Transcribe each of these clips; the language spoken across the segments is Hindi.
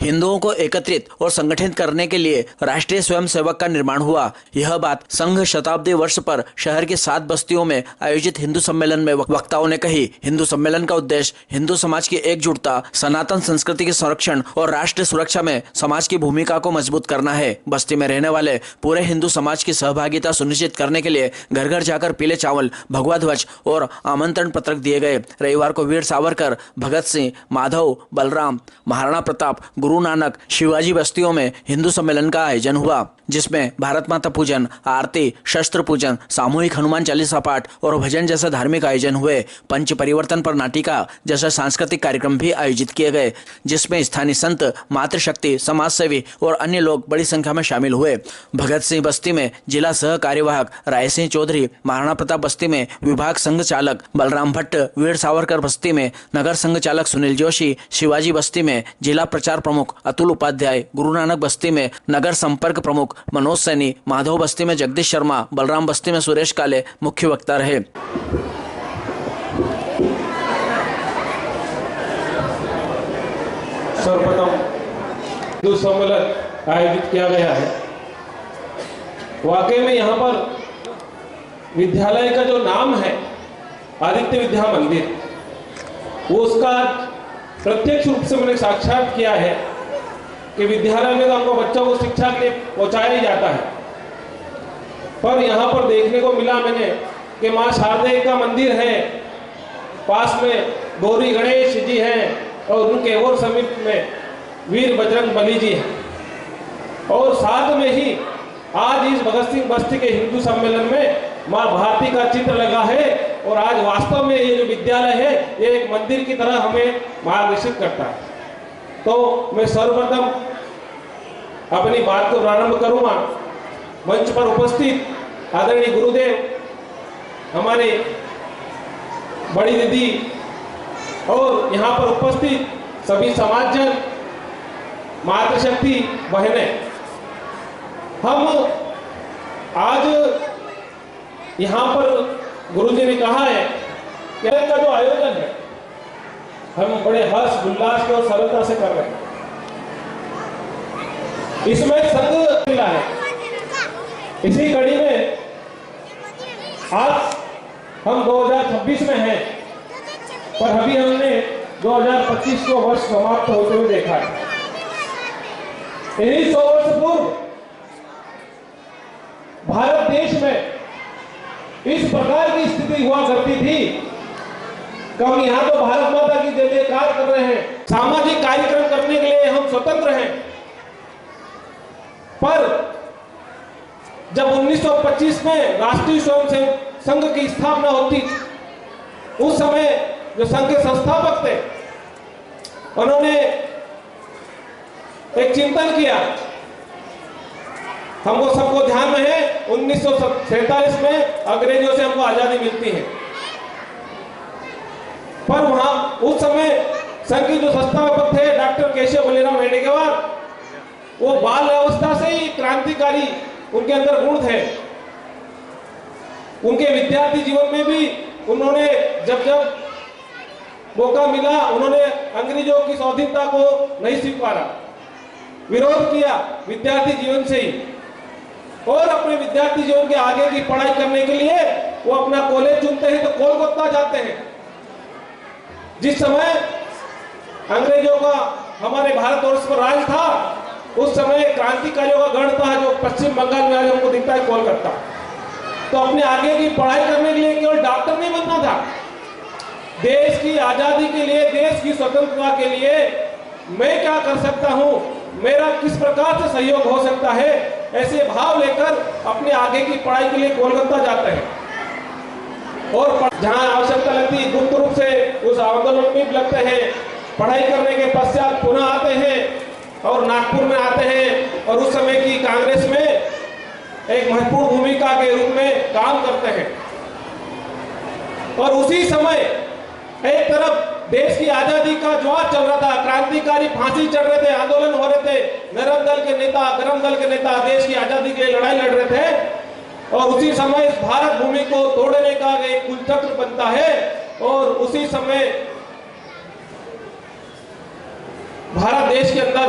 हिंदुओं को एकत्रित और संगठित करने के लिए राष्ट्रीय स्वयंसेवक का निर्माण हुआ। यह बात संघ शताब्दी वर्ष पर शहर की 7 बस्तियों में आयोजित हिंदू सम्मेलन में वक्ताओं ने कही। हिंदू सम्मेलन का उद्देश्य हिंदू समाज की एकजुटता, सनातन संस्कृति के संरक्षण और राष्ट्रीय सुरक्षा में समाज की भूमिका को मजबूत करना है। बस्ती में रहने वाले पूरे हिंदू समाज की सहभागिता सुनिश्चित करने के लिए घर घर जाकर पीले चावल, भगवा ध्वज और आमंत्रण पत्रक दिए गए। रविवार को वीर सावरकर, भगत सिंह, माधव, बलराम, महाराणा प्रताप, गुरु नानक, शिवाजी बस्तियों में हिंदू सम्मेलन का आयोजन हुआ, जिसमें भारत माता पूजन, आरती, शस्त्र पूजन, सामूहिक हनुमान चालीसा पाठ और भजन जैसे धार्मिक आयोजन हुए। पंच परिवर्तन पर नाटिका जैसे सांस्कृतिक कार्यक्रम भी आयोजित किए गए, जिसमें स्थानीय संत, मातृशक्ति, समाजसेवी और अन्य लोग बड़ी संख्या में शामिल हुए। भगत सिंह बस्ती में जिला सह कार्यवाहक राय सिंह चौधरी, महाराणा प्रताप बस्ती में विभाग संघ चालक बलराम भट्ट, वीर सावरकर बस्ती में नगर संघ चालक सुनील जोशी, शिवाजी बस्ती में जिला प्रचार प्रमुख अतुल उपाध्याय, गुरु नानक बस्ती में नगर संपर्क प्रमुख मनोज सैनी, माधव बस्ती में जगदीश शर्मा, बलराम बस्ती में सुरेश काले मुख्य वक्ता रहे। सर्वप्रथम हिंदू सम्मेलन आयोजित किया गया है। वाकई में यहाँ पर विद्यालय का जो नाम है आदित्य विद्या मंदिर, वो उसका प्रत्यक्ष रूप से मैंने साक्षात किया है कि विद्यालय में तो हमको बच्चों को शिक्षा के लिए पहुंचाया ही जाता है, पर यहाँ पर देखने को मिला मैंने कि माँ शारदे का मंदिर है, पास में गौरी गणेश जी हैं और उनके और समीप में वीर बजरंग बली जी हैं, और साथ में ही आज इस भगत सिंह बस्ती के हिंदू सम्मेलन में माँ भारती का चित्र लगा है, और आज वास्तव में ये जो विद्यालय है ये एक मंदिर की तरह हमें मार्गदर्शित करता है। तो मैं सर्वप्रथम अपनी बात को प्रारंभ करूंगा। मंच पर उपस्थित आदरणीय गुरुदेव, हमारे बड़ी दीदी और यहाँ पर उपस्थित सभी समाजजन, मातृशक्ति बहनें, हम आज यहाँ पर गुरुजी ने कहा है कि का जो आयोजन है हम बड़े हर्ष उल्लास के और सरलता से कर रहे हैं। इसमें संघ मिला है। इसी कड़ी में आज हम 2026 में हैं, पर अभी हमने 2025 को वर्ष समाप्त होते हुए देखा है। यही 100 वर्ष पूर्व भारत देश में इस प्रकार की स्थिति हुआ करती थी कि हम यहाँ तो भारत माता की जय जयकार कर रहे हैं, सामाजिक कार्यक्रम करने के लिए हम स्वतंत्र हैं, पर जब 1925 में राष्ट्रीय स्वयंसेवक संघ की स्थापना होती, उस समय जो संघ के संस्थापक थे उन्होंने एक चिंतन किया। हमको सबको ध्यान में है 1947 में अंग्रेजों से हमको आजादी मिलती है, पर वहां उस समय संघ के जो संस्थापक थे डॉक्टर केशव बलिराम हेडगेवार, वो बाल अवस्था से ही क्रांतिकारी उनके अंदर गुण थे। उनके विद्यार्थी जीवन में भी उन्होंने जब जब मौका मिला उन्होंने अंग्रेजों की स्वाधीनता को नहीं स्वीकारा, विरोध किया विद्यार्थी जीवन से ही, और अपने विद्यार्थी जीवन के आगे की पढ़ाई करने के लिए वो अपना कॉलेज चुनते हैं तो कोलकाता जाते हैं। जिस समय अंग्रेजों का हमारे भारतवर्ष पर राज था, उस समय क्रांतिकारियों का गढ़ था जो पश्चिम बंगाल में आज हमको दिखता है कोलकाता। तो अपने आगे की पढ़ाई करने के लिए केवल डॉक्टर नहीं बनना था, देश की आजादी के लिए, देश की स्वतंत्रता के लिए मैं क्या कर सकता हूं, मेरा किस प्रकार से सहयोग हो सकता है, ऐसे भाव लेकर अपने आगे की पढ़ाई के लिए कोलकाता जाते हैं, और जहां आवश्यकता लगती है गुप्त रूप से उस आंदोलन में लगते हैं। पढ़ाई करने के पश्चात पुनः आते हैं और नागपुर में आते हैं, और उस समय की कांग्रेस में एक महत्वपूर्ण भूमिका के रूप में काम करते हैं। और उसी समय एक तरफ देश की आजादी का ज्वार चल रहा था, क्रांतिकारी फांसी चढ़ रहे थे, आंदोलन हो रहे थे, नरम दल के नेता, गरम दल के नेता देश की आजादी के लिए लड़ाई लड़ रहे थे, और उसी समय इस भारत भूमि को तोड़ने का एक कुलचक्र बनता है, और उसी समय भारत देश के अंदर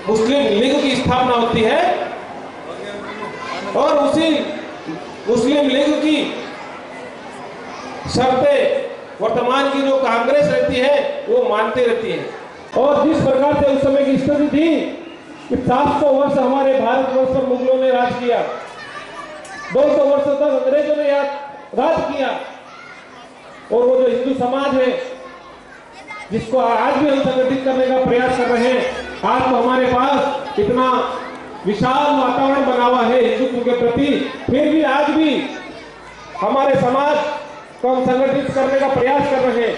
मुस्लिम लीग की स्थापना होती है और उसी मुस्लिम लीग की शर्तें वर्तमान की जो कांग्रेस रहती है वो मानती रहती है। और जिस प्रकार से उस समय की स्थिति थी कि 700 वर्ष हमारे भारतवर्ष पर मुगलों ने राज किया, 200 वर्ष तक अंग्रेजों ने राज किया, और वो जो हिंदू समाज है जिसको आज भी हम संगठित करने का प्रयास कर रहे हैं, आज तो हमारे पास इतना विशाल वातावरण बना हुआ है हिंदुत्व के प्रति, फिर भी आज भी हमारे समाज को हम संगठित करने का प्रयास कर रहे हैं।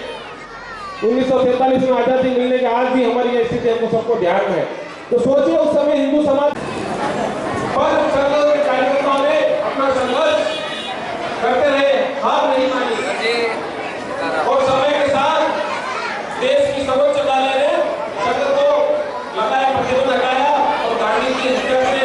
1947 में आजादी मिलने के आज भी हमारी स्थिति हमको सबको ध्यान है। तो सोचिए उस समय हिंदू समाज पर संघर्ष के कार्यकर्ताओं ने अपना संघर्ष करते रहे, हार नहीं मानी, और समय के साथ देश की सर्वोच्च अदालत ने संघर्ष को लगाया, प्रतिबंध लगाया और गांधी की हत्या से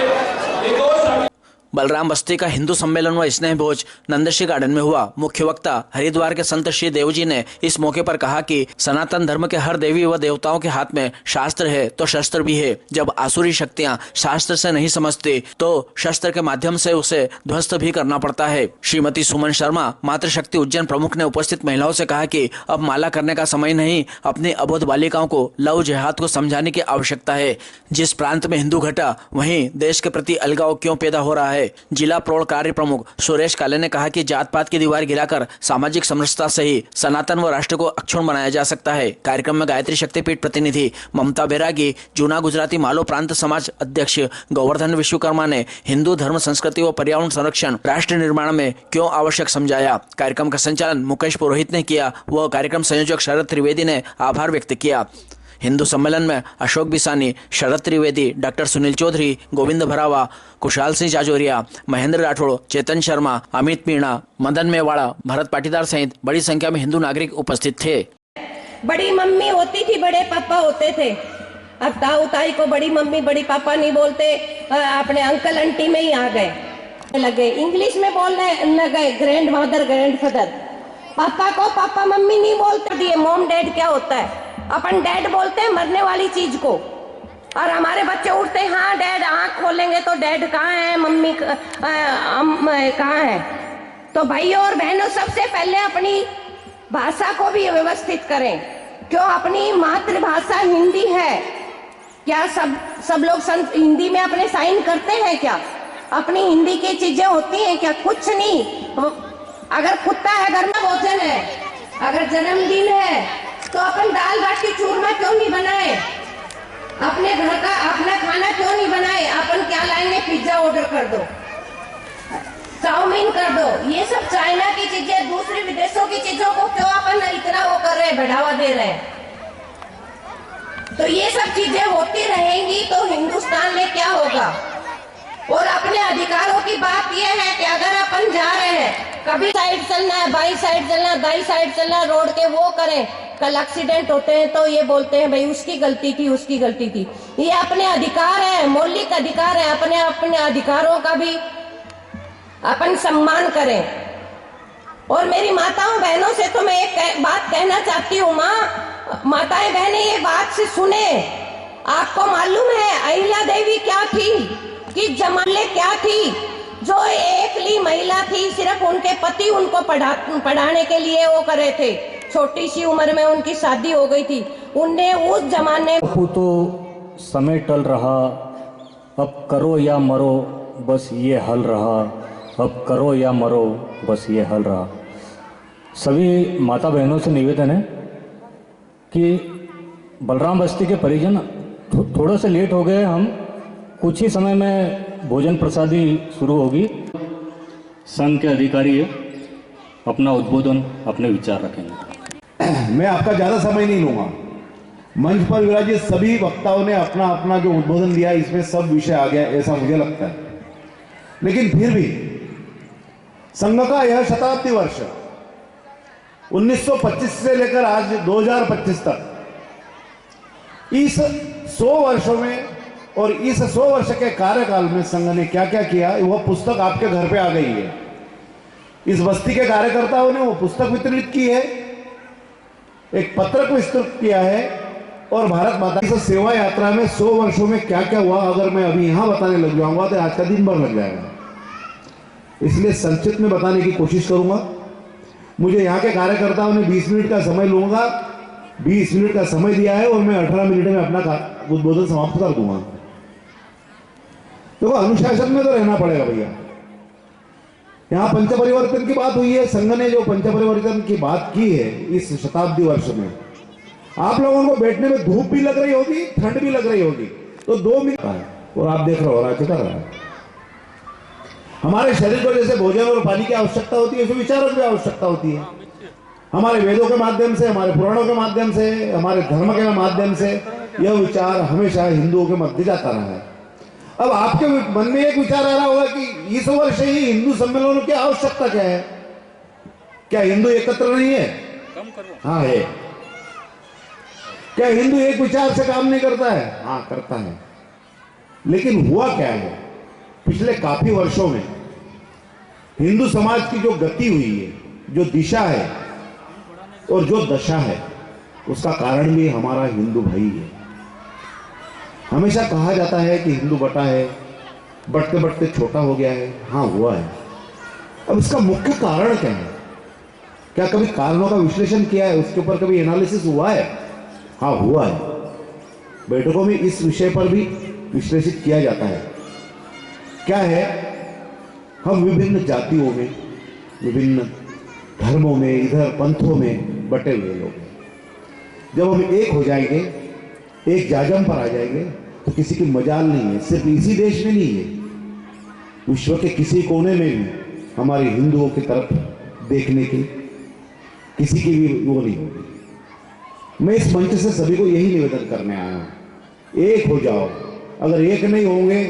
निर्दोष। बलराम बस्ती का हिंदू सम्मेलन व स्नेह भोज नंदश्री गार्डन में हुआ। मुख्य वक्ता हरिद्वार के संत श्री देव जी ने इस मौके पर कहा कि सनातन धर्म के हर देवी व देवताओं के हाथ में शास्त्र है तो शस्त्र भी है। जब आसुरी शक्तियां शास्त्र से नहीं समझती तो शस्त्र के माध्यम से उसे ध्वस्त भी करना पड़ता है। श्रीमती सुमन शर्मा मातृशक्ति उज्जैन प्रमुख ने उपस्थित महिलाओं से कहा कि अब माला करने का समय नहीं, अपनी अबोध बालिकाओं को लव जिहाद को समझाने की आवश्यकता है। जिस प्रांत में हिंदू घटा वहीं देश के प्रति अलगाव क्यों पैदा हो रहा है। जिला प्रौढ़ कार्य प्रमुख सुरेश काले ने कहा कि जात पात की दीवार गिराकर सामाजिक समरसता से ही सनातन व राष्ट्र को अक्षुण्ण बनाया जा सकता है। कार्यक्रम में गायत्री शक्तिपीठ प्रतिनिधि ममता बैरागी, जूना गुजराती मालो प्रांत समाज अध्यक्ष गोवर्धन विश्वकर्मा ने हिंदू धर्म संस्कृति व पर्यावरण संरक्षण राष्ट्र निर्माण में क्यों आवश्यक समझाया। कार्यक्रम का संचालन मुकेश पुरोहित ने किया व कार्यक्रम संयोजक शरद त्रिवेदी ने आभार व्यक्त किया। हिंदू सम्मेलन में अशोक बिसानी, शरद त्रिवेदी, डॉक्टर सुनील चौधरी, गोविंद भरावा, कुशाल सिंह जाजोरिया, महेंद्र राठौड़, चेतन शर्मा, अमित मीणा, मदन मेवाड़ा, भरत पाटीदार सहित बड़ी संख्या में हिंदू नागरिक उपस्थित थे। बड़ी मम्मी होती थी, बड़े पापा होते थे। अब ताऊ ताई को बड़ी मम्मी बड़ी पापा नहीं बोलते, अपने अंकल आंटी में ही आ गए लगे, इंग्लिश में बोलने लगे, ग्रैंड मदर ग्रैंड फादर। पापा को पापा मम्मी नहीं बोलते दिए। मॉम डैड क्या होता है? अपन डैड बोलते हैं मरने वाली चीज को, और हमारे बच्चे उठते हैं हाँ डैड, आंख खोलेंगे तो डैड कहाँ है, मम्मी कहाँ है। तो भाइयों और बहनों, सबसे पहले अपनी भाषा को भी व्यवस्थित करें। क्यों? अपनी मातृभाषा हिंदी है। क्या सब लोग हिंदी में अपने साइन करते हैं क्या? अपनी हिंदी की चीजें होती हैं क्या? कुछ नहीं। अगर कुत्ता है घर में भोजन है, अगर जन्मदिन है तो अपन दाल बाटी चूरमा क्यों नहीं बनाए? अपने घर का अपना खाना क्यों नहीं बनाए? अपन क्या लाएंगे? पिज्जा ऑर्डर कर दो, चाउमीन कर दो। ये सब चाइना की चीजें, दूसरे विदेशों की चीजों को क्यों अपन इतना वो कर रहे हैं, बढ़ावा दे रहे हैं? तो ये सब चीजें होती रहेंगी तो हिंदुस्तान में क्या होगा? और अपने अधिकारों की बात यह है कि अगर अपन जा रहे हैं, कभी साइड चलना है, बाई साइड चलना है, दाई साइड चलना है, रोड के वो करें, कल एक्सीडेंट होते हैं तो ये बोलते हैं भाई उसकी गलती थी, उसकी गलती थी। ये अपने अधिकार है, मौलिक अधिकार है। अपने अधिकारों का भी अपन सम्मान करें। और मेरी माताओं बहनों से तो मैं एक बात कहना चाहती हूँ, माताएं बहनें ये बात से सुने। आपको मालूम है अहिल्या देवी क्या थी, किस जमाने क्या थी? जो एकली महिला थी, सिर्फ उनके पति उनको पढ़ाने के लिए वो करे थे। छोटी सी उम्र में उनकी शादी हो गई थी। उनने उस जमाने तो समय टल रहा, अब करो या मरो बस ये हल रहा, अब करो या मरो बस ये हल रहा। सभी माता बहनों से निवेदन है कि बलराम बस्ती के परिजन थोड़ा सा लेट हो गए, हम कुछ ही समय में भोजन प्रसादी शुरू होगी। संघ के अधिकारी अपना उद्बोधन, अपने विचार रखेंगे। मैं आपका ज़्यादा समय नहीं लूँगा। मंच पर विराजित सभी वक्ताओं ने अपना अपना जो उद्बोधन दिया, इसमें सब विषय आ गया ऐसा मुझे लगता है। लेकिन फिर भी संघ का यह शताब्दी वर्ष 1925 से लेकर आज 2025 तक, इस 100 वर्षों में और इस 100 वर्ष के कार्यकाल में संघ ने क्या क्या किया, वह पुस्तक आपके घर पे आ गई है। इस बस्ती के कार्यकर्ताओं ने वो पुस्तक वितरित की है, एक पत्रक विस्तृत किया है और भारत माता की सेवा यात्रा में 100 वर्षों में क्या क्या हुआ अगर मैं अभी यहां बताने लग जाऊंगा तो आज का दिन भर लग जाएगा। इसलिए संक्षिप्त में बताने की कोशिश करूंगा। मुझे यहाँ के कार्यकर्ताओं ने 20 मिनट का समय लूंगा, 20 मिनट का समय दिया है और मैं 18 मिनट में अपना उद्बोधन समाप्त कर दूंगा। देखो, अनुशासन में तो रहना पड़ेगा भैया। यहाँ पंच परिवर्तन की बात हुई है, संघ ने जो पंच परिवर्तन की बात की है इस शताब्दी वर्ष में, आप लोगों को बैठने में धूप भी लग रही होगी, ठंड भी लग रही होगी, तो 2 मिनट और आप देख रहे हो राज्य कर रहा है। हमारे शरीर को जैसे भोजन और पानी की आवश्यकता होती है, वैसे विचारों की आवश्यकता होती है। हमारे वेदों के माध्यम से, हमारे पुराणों के माध्यम से, हमारे धर्म के माध्यम से यह विचार हमेशा हिंदुओं के मध्य जाता रहा है। अब आपके मन में एक विचार आ रहा होगा कि इस वर्ष ही हिंदू सम्मेलनों की आवश्यकता क्या है? क्या हिंदू एकत्र नहीं है? हाँ है। क्या हिंदू एक विचार से काम नहीं करता है? हाँ करता है। लेकिन हुआ क्या है? पिछले काफी वर्षों में हिंदू समाज की जो गति हुई है, जो दिशा है और जो दशा है, उसका कारण भी हमारा हिंदू भाई है। हमेशा कहा जाता है कि हिंदू बटा है, बढ़ते बढ़ते छोटा हो गया है। हाँ हुआ है। अब इसका मुख्य कारण क्या है? क्या कभी कारणों का विश्लेषण किया है? उसके ऊपर कभी एनालिसिस हुआ है? हाँ हुआ है। बैठकों में इस विषय पर भी विश्लेषित किया जाता है। क्या है? हम विभिन्न जातियों में, विभिन्न धर्मों में, इधर पंथों में बटे हुए लोग हैं। जब हम एक हो जाएंगे, एक जाजम पर आ जाएंगे, तो किसी की मजाल नहीं है। सिर्फ इसी देश में नहीं है, विश्व के किसी कोने में भी हमारे हिंदुओं की तरफ देखने की किसी की भी वो नहीं होगी। मैं इस मंच से सभी को यही निवेदन करने आया हूं, एक हो जाओ। अगर एक नहीं होंगे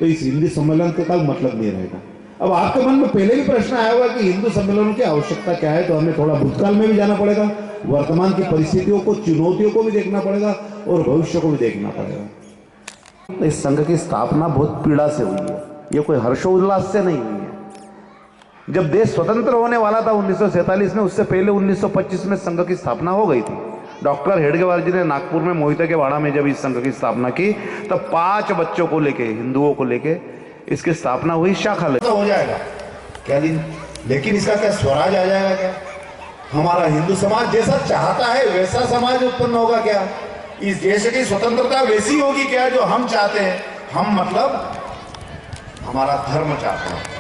तो इस हिंदू सम्मेलन का मतलब नहीं रहेगा। अब आपके मन में पहले भी प्रश्न आया होगा कि हिंदू सम्मेलनों की आवश्यकता क्या है, तो हमें थोड़ा भूतकाल में भी जाना पड़ेगा, वर्तमान की परिस्थितियों को, चुनौतियों को भी देखना पड़ेगा और भविष्य को भी देखना पड़ेगा। इस संघ की स्थापना बहुत पीड़ा से हुई है, ये कोई हर्षोल्लास से नहीं हुई है। जब देश स्वतंत्र होने वाला था 1947 में, उससे पहले 1925 में संघ की स्थापना हो गई थी। डॉक्टर हेडगेवार जी ने नागपुर में मोहिते के वाड़ा में जब इस संघ की स्थापना की, तब 5 बच्चों को लेके, हिंदुओं को लेके इसकी स्थापना हुई। शाखा ले हो जाएगा क्या दिन, लेकिन इसका क्या स्वराज आ जाएगा क्या? हमारा हिंदू समाज जैसा चाहता है वैसा समाज उत्पन्न होगा क्या? इस देश की स्वतंत्रता वैसी होगी क्या जो हम चाहते हैं? हम मतलब हमारा धर्म चाहते हैं।